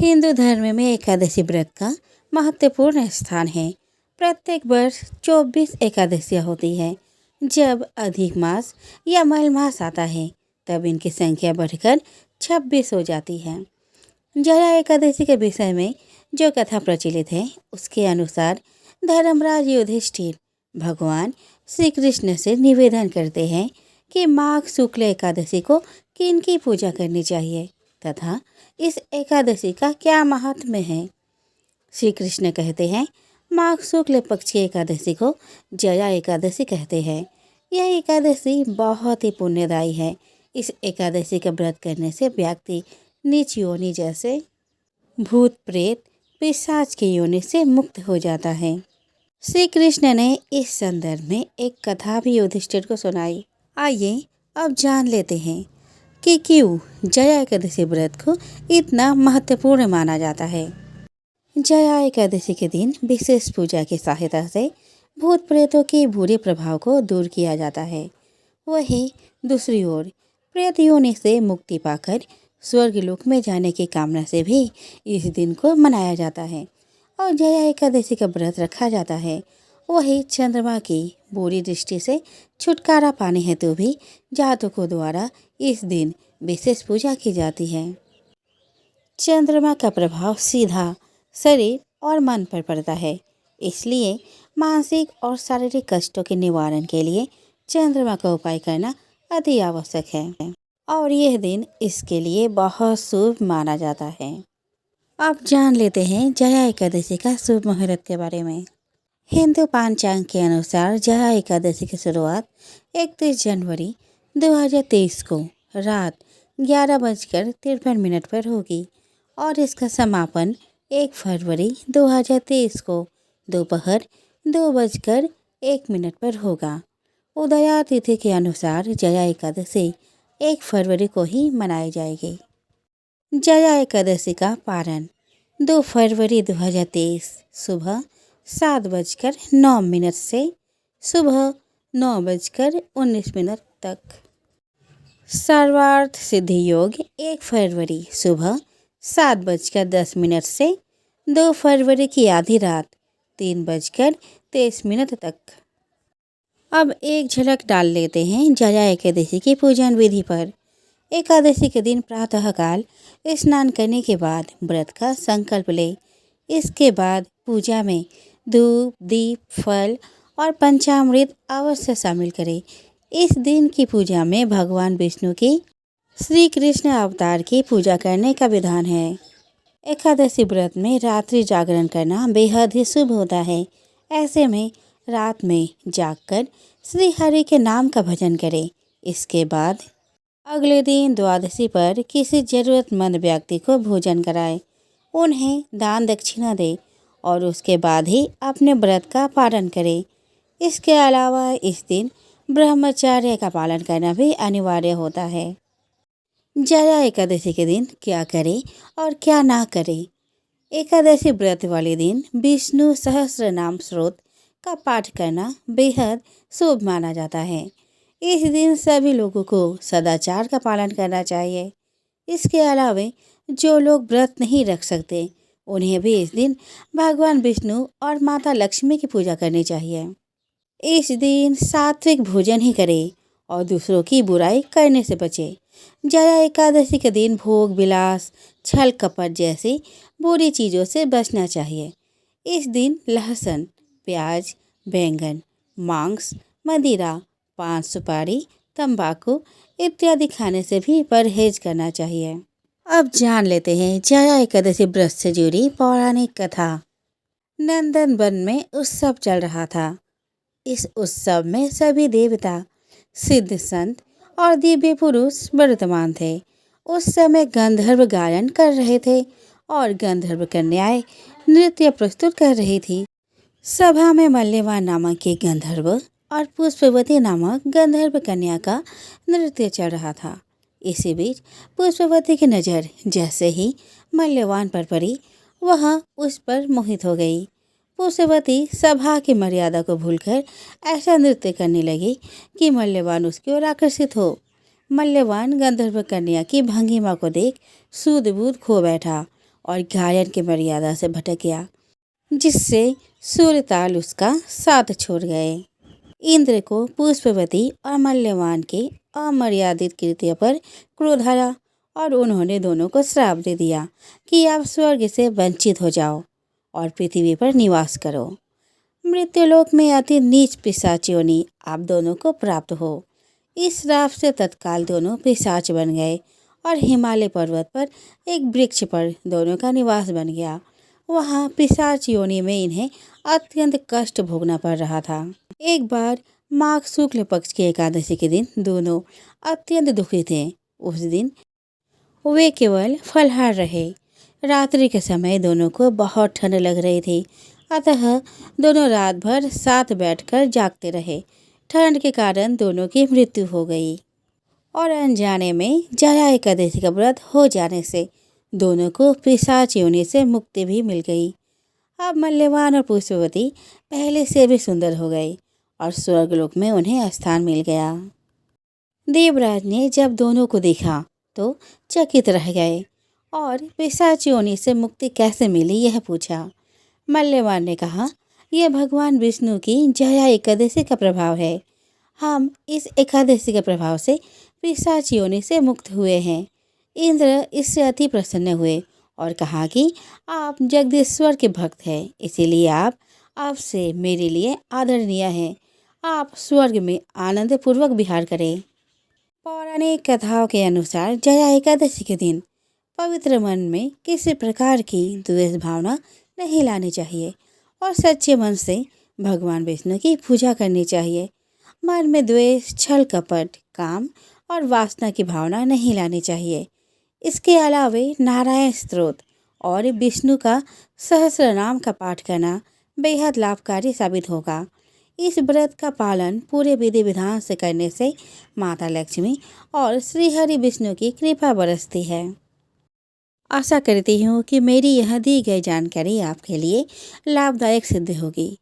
हिंदू धर्म में एकादशी व्रत का महत्वपूर्ण स्थान है। प्रत्येक वर्ष 24 एकादशियाँ होती है। जब अधिक मास या मल मास आता है तब इनकी संख्या बढ़कर 26 हो जाती है। जया एकादशी के विषय में जो कथा प्रचलित है उसके अनुसार धर्मराज युधिष्ठिर भगवान श्री कृष्ण से निवेदन करते हैं कि माघ शुक्ल एकादशी को किनकी पूजा करनी चाहिए तथा इस एकादशी का क्या महात्म्य है। श्री कृष्ण कहते हैं माघ शुक्ल पक्ष की एकादशी को जया एकादशी कहते हैं। यह एकादशी बहुत ही पुण्यदायी है। इस एकादशी का व्रत करने से व्यक्ति नीच योनि जैसे भूत प्रेत पिशाच की योनि से मुक्त हो जाता है। श्री कृष्ण ने इस संदर्भ में एक कथा भी युधिष्ठिर को सुनाई। आइए अब जान लेते हैं कि क्यों जया एकादशी व्रत को इतना महत्वपूर्ण माना जाता है। जया एकादशी के दिन विशेष पूजा की सहायता से भूत प्रेतों के बुरे प्रभाव को दूर किया जाता है। वहीं दूसरी ओर प्रेत योनि से मुक्ति पाकर स्वर्गलोक में जाने की कामना से भी इस दिन को मनाया जाता है और जया एकादशी का व्रत रखा जाता है। वही चंद्रमा की बुरी दृष्टि से छुटकारा पाने हेतु भी जातकों द्वारा इस दिन विशेष पूजा की जाती है। चंद्रमा का प्रभाव सीधा शरीर और मन पर पड़ता है, इसलिए मानसिक और शारीरिक कष्टों के निवारण के लिए चंद्रमा का उपाय करना अति आवश्यक है और यह दिन इसके लिए बहुत शुभ माना जाता है। अब जान लेते हैं जया एकादशी का शुभ मुहूर्त के बारे में। हिंदू पंचांग के अनुसार जया एकादशी की शुरुआत 31 जनवरी 2023 को रात 11:53 पर होगी और इसका समापन 1 फरवरी 2023 को दोपहर 2:01 पर होगा। उदया तिथि के अनुसार जया एकादशी 1 फरवरी को ही मनाई जाएगी। जया एकादशी का पारण 2 फरवरी 2023 सुबह 7:09 से सुबह 9:19 तक। सर्वार्थ सिद्धि योग 1 फरवरी सुबह 7:10 से 2 फरवरी की आधी रात 3:23 तक। अब एक झलक डाल लेते हैं जया एकादशी की पूजन विधि पर। एकादशी के दिन प्रातःकाल स्नान करने के बाद व्रत का संकल्प ले। इसके बाद पूजा में धूप दीप फल और पंचामृत अवश्य शामिल करें। इस दिन की पूजा में भगवान विष्णु की श्री कृष्ण अवतार की पूजा करने का विधान है। एकादशी व्रत में रात्रि जागरण करना बेहद ही शुभ होता है। ऐसे में रात में जागकर श्री हरि के नाम का भजन करें। इसके बाद अगले दिन द्वादशी पर किसी जरूरतमंद व्यक्ति को भोजन कराएं, उन्हें दान दक्षिणा दें और उसके बाद ही अपने व्रत का पालन करें। इसके अलावा इस दिन ब्रह्मचर्य का पालन करना भी अनिवार्य होता है। जया एकादशी के दिन क्या करें और क्या ना करें। एकादशी व्रत वाले दिन विष्णु सहस्त्र नाम स्रोत का पाठ करना बेहद शुभ माना जाता है। इस दिन सभी लोगों को सदाचार का पालन करना चाहिए। इसके अलावा जो लोग व्रत नहीं रख सकते उन्हें भी इस दिन भगवान विष्णु और माता लक्ष्मी की पूजा करनी चाहिए। इस दिन सात्विक भोजन ही करें और दूसरों की बुराई करने से बचें। जया एकादशी के दिन भोग विलास छल कपट जैसी बुरी चीज़ों से बचना चाहिए। इस दिन लहसुन प्याज बैंगन मांस मदिरा पान सुपारी तंबाकू इत्यादि खाने से भी परहेज करना चाहिए। अब जान लेते हैं जया एकादशी व्रत से जुड़ी पौराणिक कथा। नंदन वन में उत्सव चल रहा था। इस उत्सव में सभी देवता सिद्ध संत और दिव्य पुरुष वर्तमान थे। उस समय गंधर्व गायन कर रहे थे और गंधर्व कन्याएं नृत्य प्रस्तुत कर रही थी। सभा में मल्यवान नामक एक गंधर्व और पुष्पवती नामक गंधर्व कन्या का नृत्य चल रहा था। इसी बीच पुष्पवती की नज़र जैसे ही मल्यवान पर पड़ी वह उस पर मोहित हो गई। पुष्पवती सभा की मर्यादा को भूलकर ऐसा नृत्य करने लगी कि मल्यवान उसकी ओर आकर्षित हो। मल्यवान गंधर्व कन्या की भंगिमा को देख सूध बूध खो बैठा और गायन की मर्यादा से भटक गया, जिससे सूर्यताल उसका साथ छोड़ गए। इंद्र को पुष्पवती और मल्यवान की अमर्यादित कृत्य पर क्रोध आया और उन्होंने दोनों को श्राप दे दिया कि आप स्वर्ग से वंचित हो जाओ और पृथ्वी पर निवास करो। मृत्युलोक में अति नीच पिशाच योनि आप दोनों को प्राप्त हो। इस श्राप से तत्काल दोनों पिशाच बन गए और हिमालय पर्वत पर एक वृक्ष पर दोनों का निवास बन गया। वहाँ पिशाच योनि में इन्हें अत्यंत कष्ट भोगना पड़ रहा था। एक बार माघ शुक्ल पक्ष की एकादशी के दिन दोनों अत्यंत दुखी थे। उस दिन वे केवल फलाहार रहे। रात्रि के समय दोनों को बहुत ठंड लग रही थी, अतः दोनों रात भर साथ बैठकर जागते रहे। ठंड के कारण दोनों की मृत्यु हो गई और अनजाने में जया एकादशी का व्रत हो जाने से दोनों को पिशाच योनि से मुक्ति भी मिल गई। अब मल्यवान और पुष्पवती पहले से भी सुंदर हो गए और स्वर्गलोक में उन्हें स्थान मिल गया। देवराज ने जब दोनों को देखा तो चकित रह गए और पिशाच योनि से मुक्ति कैसे मिली यह पूछा। मल्यवान ने कहा, यह भगवान विष्णु की जया एकादशी का प्रभाव है। हम इस एकादशी के प्रभाव से पिशाच योनि से मुक्त हुए हैं। इंद्र इससे अति प्रसन्न हुए और कहा कि आप जगदीश्वर के भक्त हैं, इसीलिए आपसे मेरे लिए आदरणीय है। आप स्वर्ग में आनंद पूर्वक विहार करें। पौराणिक कथाओं के अनुसार जया एकादशी के दिन पवित्र मन में किसी प्रकार की द्वेष भावना नहीं लानी चाहिए और सच्चे मन से भगवान विष्णु की पूजा करनी चाहिए। मन में द्वेष, छल कपट, काम और वासना की भावना नहीं लानी चाहिए। इसके अलावे नारायण स्तोत्र और विष्णु का सहस्र नाम का पाठ करना बेहद लाभकारी साबित होगा। इस व्रत का पालन पूरे विधि विधान से करने से माता लक्ष्मी और श्री हरि विष्णु की कृपा बरसती है। आशा करती हूँ कि मेरी यह दी गई जानकारी आपके लिए लाभदायक सिद्ध होगी।